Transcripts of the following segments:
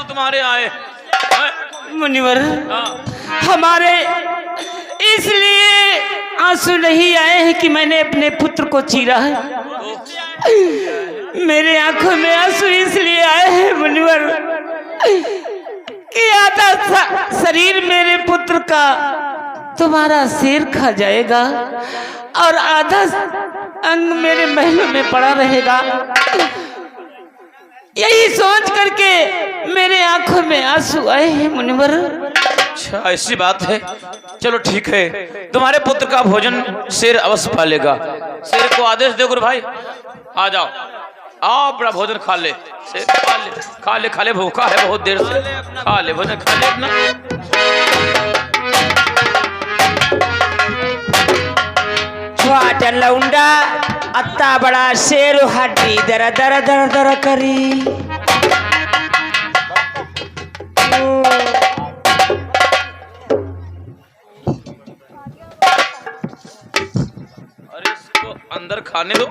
तुम्हारे आए मुनिवर। हाँ। हमारे इसलिए आंसू नहीं आए हैं कि मैंने अपने पुत्र को चीरा है। मेरे आंखों में आंसू इसलिए आए हैं मुनिवर कि आधा शरीर मेरे पुत्र का तुम्हारा शेर खा जाएगा और आधा अंग मेरे महलों में पड़ा रहेगा। यही सोच करके मेरे आंखों में आंसू आए हैं मुनिवर। अच्छा ऐसी बात है, चलो ठीक है, तुम्हारे पुत्र का भोजन शेर अवश्य पालेगा। शेर को आदेश दे गुरु भाई, आ जाओ, आओ अपना भोजन खा ले। शेर खा ले, भूखा है बहुत देर से, खा ले भोजन, खा ले अपना। छोटा लौंडा अत्ता बड़ा शेर हड्डी दर दर दर दर करी। अरे इसको अंदर खाने दो।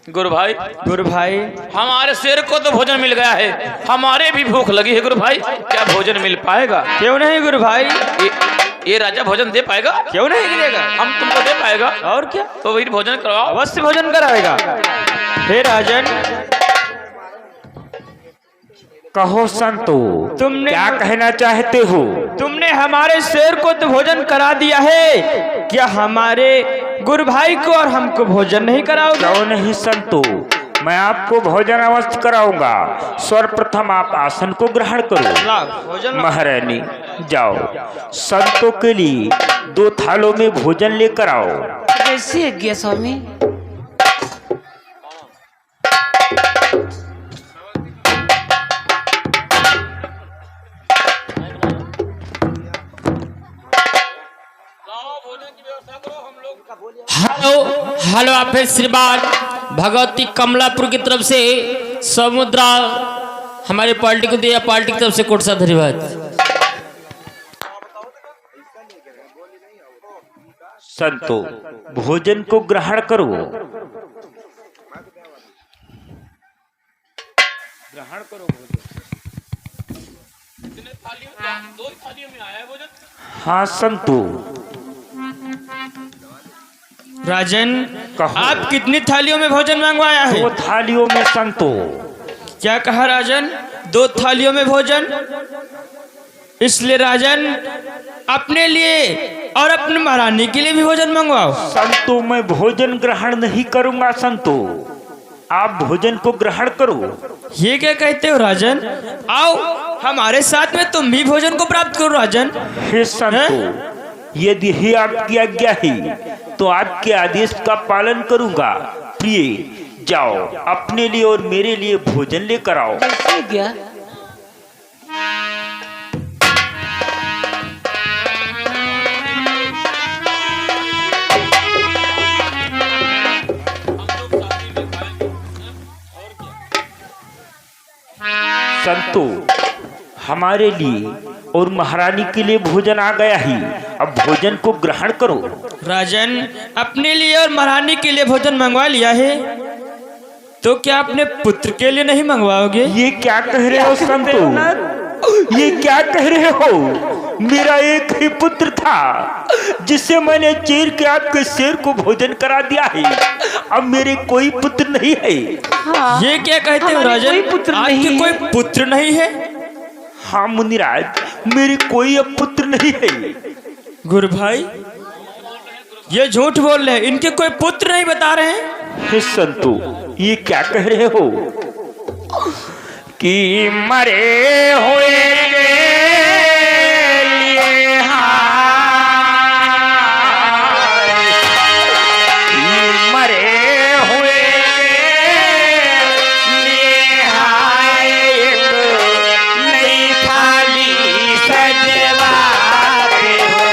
गुरु भाई हमारे शेर को तो भोजन मिल गया है, हमारे भी भूख लगी है गुरु भाई, क्या भोजन मिल पाएगा? क्यों नहीं गुरु भाई, ये राजा भोजन दे पाएगा? क्यों नहीं देगा, हम तुमको दे पाएगा। और क्या, तो वही भोजन करवाओ। अवश्य भोजन कराएगा। हे राजन, कहो संतो, तुमने क्या कहना चाहते हो? तुमने हमारे शेर को तो भोजन करा दिया है, क्या हमारे गुरु भाई को और हमको भोजन नहीं कराओगे? क्यों नहीं संतो, मैं आपको भोजन अवश्य कराऊंगा। सर्वप्रथम आप आसन को ग्रहण करो। महारानी जाओ, संतों के लिए 2 थालों में भोजन लेकर आओ। कैसे गया स्वामी? हेलो आप श्रीमान भगवती कमलापुर की तरफ से समुद्रा हमारे पार्टी को दिया, पार्टी की तरफ से कोट सा धन्यवाद। संतो भोजन को ग्रहण करो। ग्रहण करो भोजन। दो थालियों में आया है भोजन। हाँ संतो। राजन कहो। आप कितनी थालियों में भोजन मंगवाया है? 2 थालियों में संतो। क्या कहा राजन? 2 थालियों में भोजन। इसलिए राजन अपने लिए और अपने महारानी के लिए भी भोजन मंगवाओ। संतो मैं भोजन ग्रहण नहीं करूंगा। संतो आप भोजन को ग्रहण करो। ये क्या कहते हो राजन? आओ हमारे साथ में तुम भी भोजन को प्राप्त करो राजन। हे संतो, यदि ही आपकी आज्ञा है तो आपके आदेश का पालन करूंगा। प्रिय जाओ, अपने लिए और मेरे लिए भोजन लेकर आओ। कैसे गया? संतो हमारे लिए और महारानी के लिए भोजन आ गया है, अब भोजन को ग्रहण करो। राजन अपने लिए और महारानी के लिए भोजन मंगवा लिया है, तो क्या अपने पुत्र के लिए नहीं मंगवाओगे? ये क्या कह रहे हो संतो? ये क्या कह रहे हो? मेरा एक ही पुत्र था जिसे मैंने चीर के आपके शेर को भोजन करा दिया है। अब मेरे कोई पुत्र नहीं है। हाँ, ये क्या कहते हो राजन? कोई पुत्र आपके नहीं कोई है। पुत्र नहीं है? हाँ मुनिराज, मेरे कोई अब पुत्र नहीं है। गुरु भाई ये झूठ बोल रहे हैं, इनके कोई पुत्र नहीं बता रहे हैं। हे संतो, ये क्या कह रहे हो कि मरे हुए के लिए मरे हुए के लिए एक नई थाली सजवाते हो।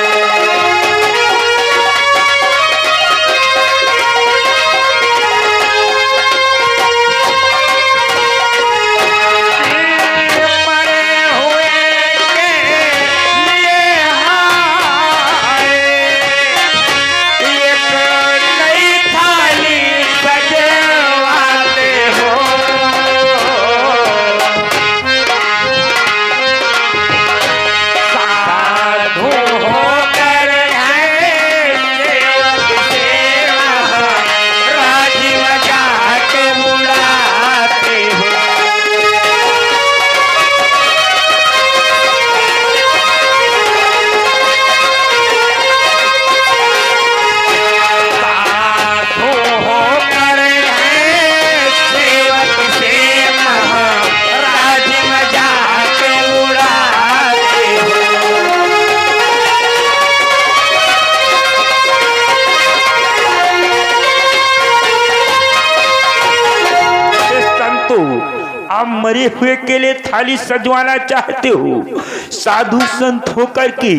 मरे हुए तो आप मरे हुए के लिए थाली सजवाना चाहते हो, साधु संत होकर के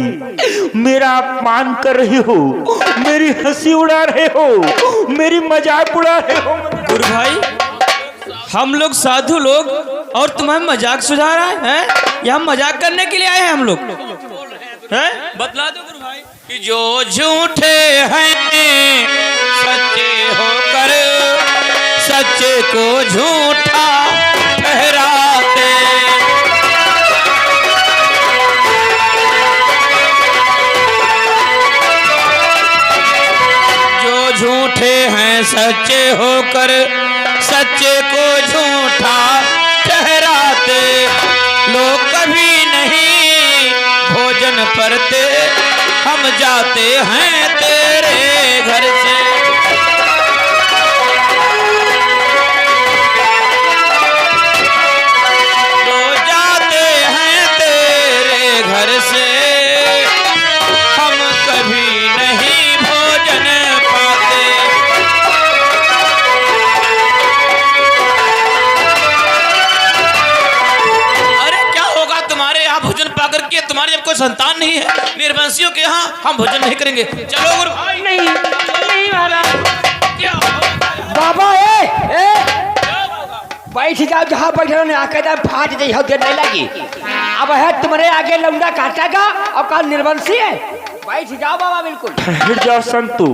मेरा अपमान कर रहे हो, मेरी हंसी उड़ा रहे हो, मेरी मजाक उड़ा रहे हो। गुरु भाई, हम लोग साधु लोग और तुम्हें मजाक सुझा रहा है? यहाँ मजाक करने के लिए आए हैं हम लोग हैं? बतला दो गुरु भाई। कि जो झूठे हैं सच्चे होकर सच्चे को झूठा ठहराते, जो झूठे हैं सच्चे होकर सच्चे को झूठा ठहराते, लोग कभी नहीं भोजन परते, हम जाते हैं तेरे घर से। तो जाते हैं तेरे घर से, हम कभी नहीं भोजन पाते। अरे क्या होगा तुम्हारे यहाँ भोजन पाकर के? तुम्हारे जब कोई संतान नहीं है, निर्वंशियों के यहाँ हम भोजन नहीं करेंगे। चलो गुरु भाई। नहीं नहीं महाराज। क्या होगा? बाबा ए बैठ जाओ, जहाँ बैठे ने आके दम फाट दे हो, देर नहीं लगी। अब है तुम्हारे आगे लौंडा काटेगा और कल निर्वंशी है। बैठ जाओ बाबा, बिल्कुल ठहर जाओ संतु,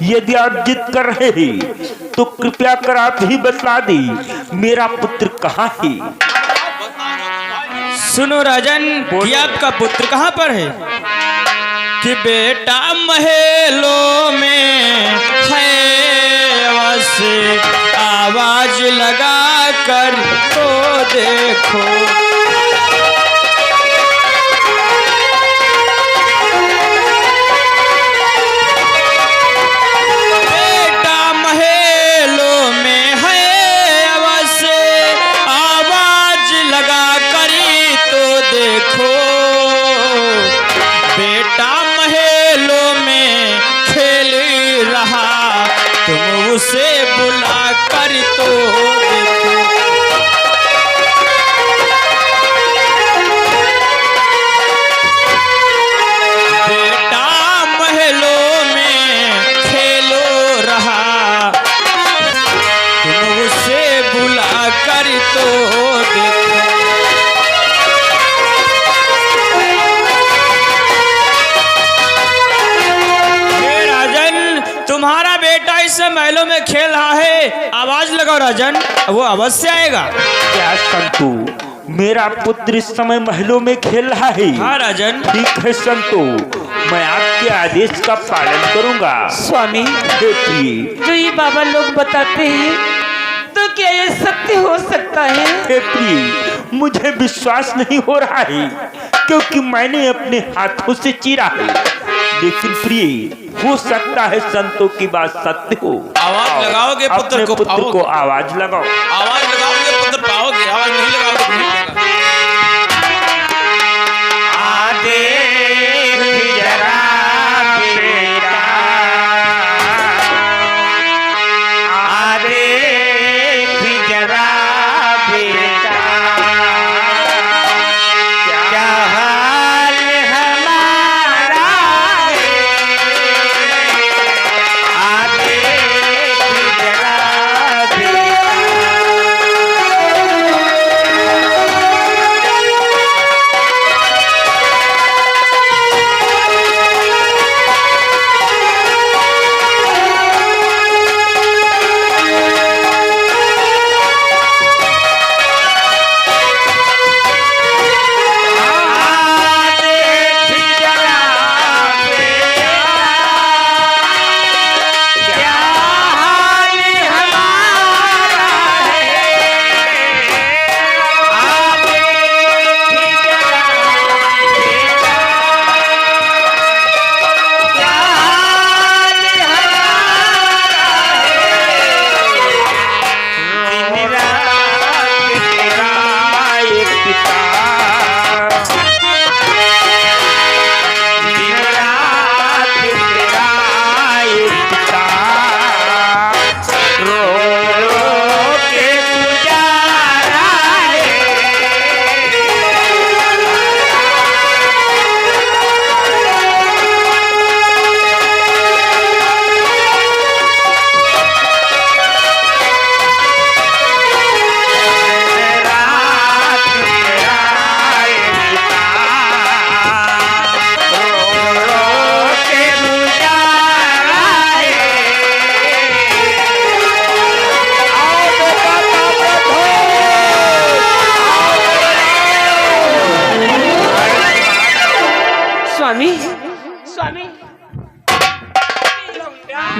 यदि आप जिद कर रहे हैं तो कृपया कर आप ही बतला दी मेरा पुत्र कहाँ है। सुनो राजन, कि आपका पुत्र कहाँ पर है? कि बेटा महलों में है बस, आवाज लगा कर तो देखो। बेटा महलों में है बस, आवाज लगा कर तो देखो। बेटा महलों में खेल रहा, तुम उसे बुला कर तो देखो। बेटा महलों में खेलो रहा, तुम उसे बुला कर तो देखो। तुम्हारा बेटा इस महलों में खेल रहा है, आवाज लगाओ राजन, वो अवश्य आएगा। क्या संतु, मेरा पुत्र इस समय महलों में खेल रहा है? हाँ राजन। ठीक है संतु, मैं आपके आदेश का पालन करूंगा। स्वामी, हे प्रिय, जो ये बाबा लोग बताते हैं तो क्या ये सत्य हो सकता है? हे प्रिय, मुझे विश्वास नहीं हो रहा है क्योंकि मैंने अपने हाथों से चीरा है, लेकिन प्रिय हो सकता है संतों की बात सत्य हो। आवाज लगाओगे पुत्र अपने को पुत्र पाओगे। को आवाज लगाओ। आवाज लगाओगे पुत्र पाओगे, आवाज नहीं लगाओगे तो नहीं मिलेगा।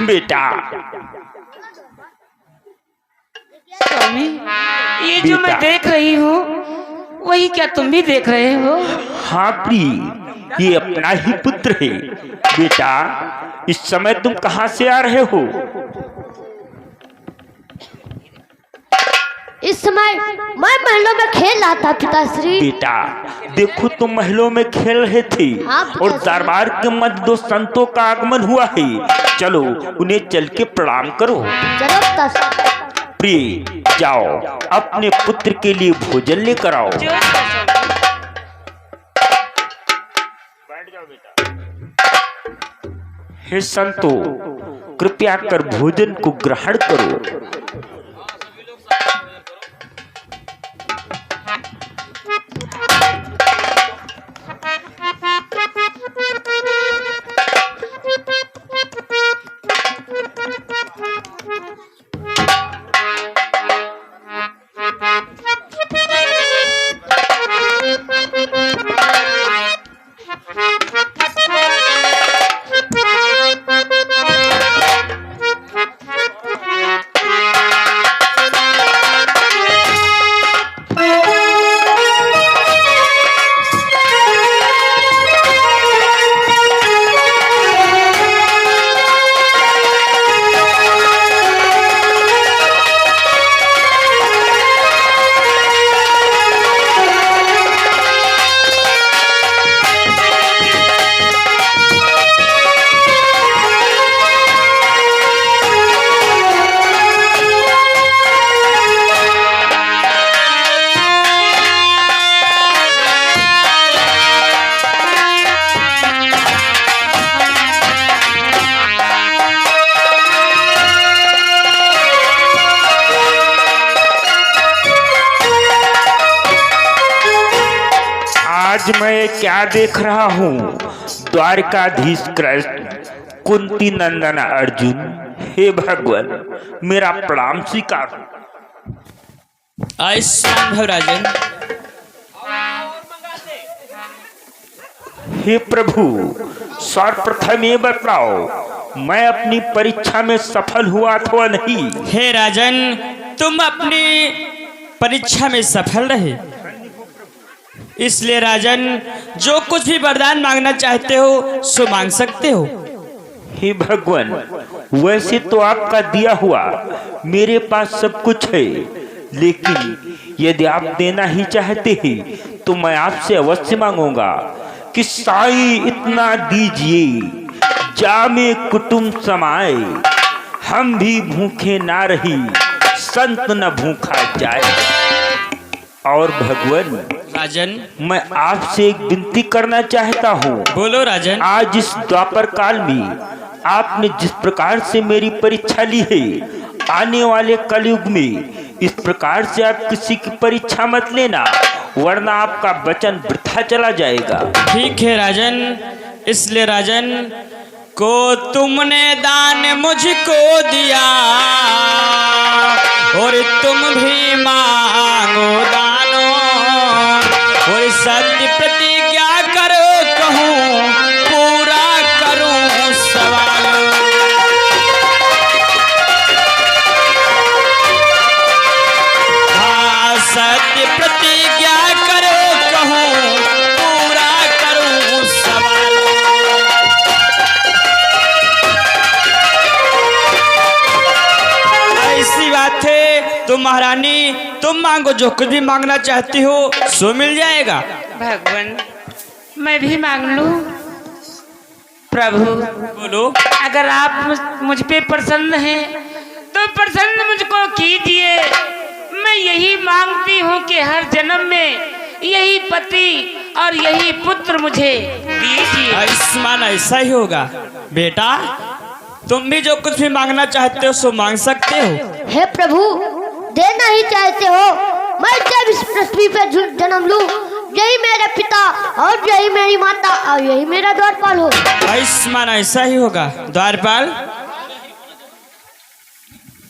बेटा स्वामी, ये जो मैं देख रही हूँ वही क्या तुम भी देख रहे हो? हाँ प्रिय, ये अपना ही पुत्र है। बेटा इस समय तुम कहाँ से आ रहे हो? इस समय मैं महलों में खेल रहा था पिताश्री। बेटा देखो तुम महलों में खेल रहे थे हाँ, और दरबार के मध्य दो संतों का आगमन हुआ है। चलो उन्हें चल के प्रणाम करो। चलो पिताश्री। प्रिय जाओ अपने पुत्र के लिए भोजन लेकर आओ। हे संतो, कृपया कर भोजन को ग्रहण करो। आज मैं क्या देख रहा हूँ? द्वारकाधीश कृष्ण, कुंती नंदन अर्जुन, हे भगवान मेरा प्रणाम स्वीकार। आयुष्मान भव राजन। हे प्रभु, सर्वप्रथम ये बताओ मैं अपनी परीक्षा में सफल हुआ अथवा नहीं? हे राजन, तुम अपनी परीक्षा में सफल रहे, इसलिए राजन जो कुछ भी वरदान मांगना चाहते हो सो मांग सकते हो। हे भगवान, वैसे तो आपका दिया हुआ मेरे पास सब कुछ है, लेकिन यदि आप देना ही चाहते हैं तो मैं आपसे अवश्य मांगूंगा कि साई इतना दीजिए जामे कुटुंब समाए, हम भी भूखे ना रही संत न भूखा जाए। और भगवान राजन, मैं आपसे एक विनती करना चाहता हूँ। बोलो राजन। आज इस द्वापर काल में आपने जिस प्रकार से मेरी परीक्षा ली है, आने वाले कलयुग में इस प्रकार से आप किसी की परीक्षा मत लेना, वरना आपका वचन वृथा चला जाएगा। ठीक है राजन, इसलिए राजन को तुमने दान मुझको दिया और तुम भी मांगो दानो, और सत्य प्रतिज्ञा करो कहूँ पूरा करूँ सवाल। हाँ, सत्य प्रतिज्ञा करो कहूँ पूरा करूँ सवाल। ऐसी बात है तो महारानी, तुम मांगो, जो कुछ भी मांगना चाहती हो सो मिल जाएगा। भगवान मैं भी मांग लूं? प्रभु बोलो। अगर आप मुझ पे प्रसन्न हैं तो प्रसन्न मुझको कीजिए। मैं यही मांगती हूँ कि हर जन्म में यही पति और यही पुत्र मुझे दीजिए। आयुष्मान ऐसा ही होगा बेटा, तुम भी जो कुछ भी मांगना चाहते हो सो मांग सकते हो। हे प्रभु, देना ही चाहते हो, मैं जब इस पृथ्वी पे जन्म लूं, यही मेरे पिता और यही मेरी माता और यही मेरा द्वारपाल हो। आयुष्मान ऐसा ही होगा द्वारपाल,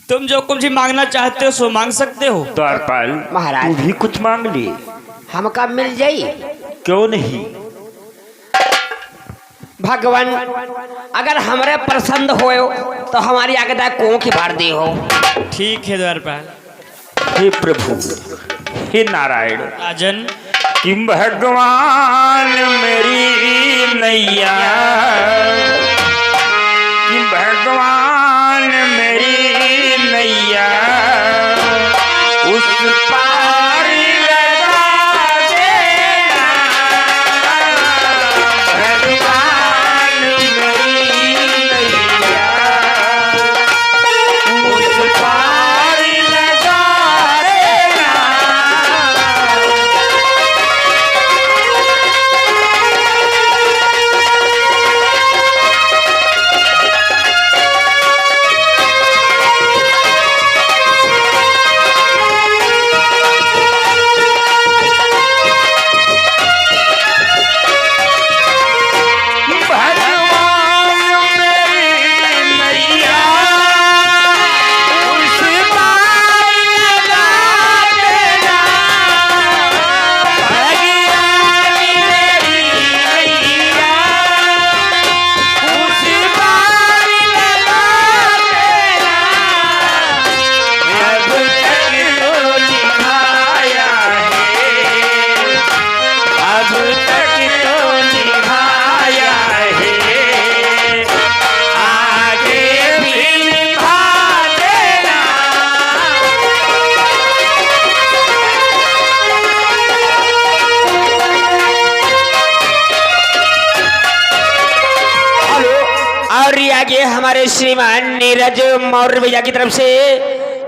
तुम जो कुछ भी मांगना चाहते हो सो मांग सकते हो। द्वारपाल महाराज। तू भी कुछ मांग ले। हमका मिल जाई। क्यों नहीं? भगवान अगर हमारे प्रसन्न हो तो हमारी आगे को की भार दी हो। ठीक है द्वारपाल। हे प्रभु, हे नारायण, राजन कि भगवान मेरी नैया, कि भगवान मेरी नैया उस पार लगा देना। भगवान मेरी नैया उस पार लगा देना। आगे हमारे श्रीमान नीरज मौर्य भैया की तरफ से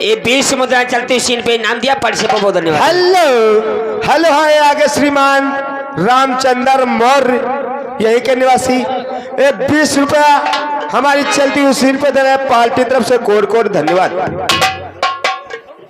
ये 20 मुद्रा चलती सीन पे नाम दिया। परिचय पर बहुत धन्यवाद। हेलो हेलो है आगे श्रीमान रामचंद्र मौर्य, यही के निवासी। ये 20 रुपया हमारी चलती हुई सीन पे दे रहे, पार्टी तरफ से कोट कोट धन्यवाद।